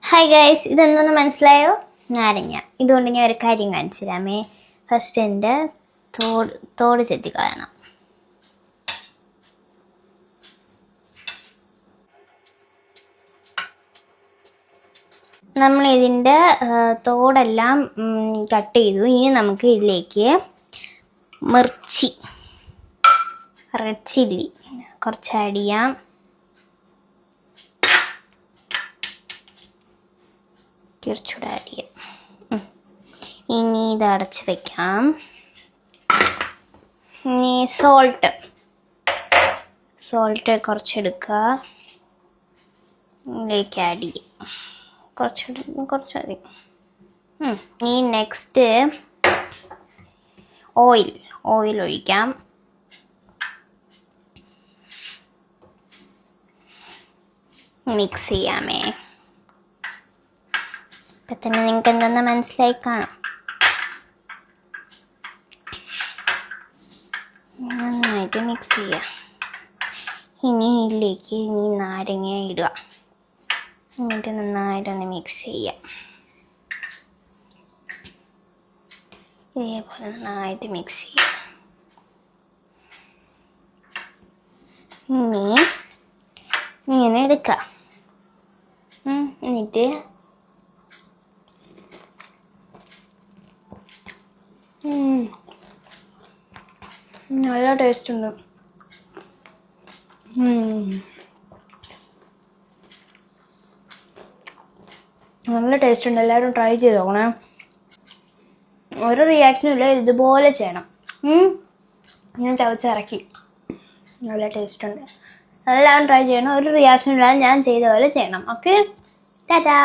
Hi guys, ഇതെന്തൊന്ന് മനസ്സിലായോ? നാരങ്ങ. ഇതുകൊണ്ട് ഞാൻ ഒരു കാര്യം കാണിച്ചു തരാമേ. ഫസ്റ്റ് എൻ്റെ തോട് ചെത്തി കളയണം. നമ്മൾ ഇതിൻ്റെ തോടെല്ലാം കട്ട് ചെയ്തു. ഇനി നമുക്ക് ഇതിലേക്ക് മിർച്ചി, റെഡ് ചില്ലി കുറച്ച് ആഡ് ചെയ്യാം. കുറച്ചുകൂടെ ആഡ് ചെയ്യാം. ഇനി ഇത് അടച്ച് വയ്ക്കാം. ഇനി സോൾട്ട് കുറച്ചെടുക്കുക, ഇതിലേക്ക് ആഡ് ചെയ്യാം. കുറച്ചധികം. ഇനി നെക്സ്റ്റ് ഓയിൽ ഒഴിക്കാം. മിക്സ് ചെയ്യാമേ. ഇപ്പം തന്നെ നിങ്ങൾക്ക് എന്തെന്ന് മനസ്സിലായി കാണാം. നന്നായിട്ട് മിക്സ് ചെയ്യാം. ഇനി ഇതിലേക്ക് നാരങ്ങ ഇടുക. എന്നിട്ട് നന്നായിട്ടൊന്ന് മിക്സ് ചെയ്യാം. ഇതേപോലെ നന്നായിട്ട് മിക്സ് ചെയ്യാം. ഇങ്ങനെ എടുക്കാം. എന്നിട്ട് നല്ല ടേസ്റ്റ് ഉണ്ട്. നല്ല ടേസ്റ്റ് ഉണ്ട്. എല്ലാവരും ട്രൈ ചെയ്ത് നോക്കണേ. ഒരു റിയാക്ഷനും ഇല്ല, ഇതുപോലെ ചെയ്യണം. ഞാൻ ചവച്ചിറക്കി. നല്ല ടേസ്റ്റ് ഉണ്ട്. എല്ലാവരും ട്രൈ ചെയ്യണം. ഒരു റിയാക്ഷനും ഇല്ലാതെ ഞാൻ ചെയ്ത പോലെ ചെയ്യണം. ഓക്കെ, ടാറ്റാ.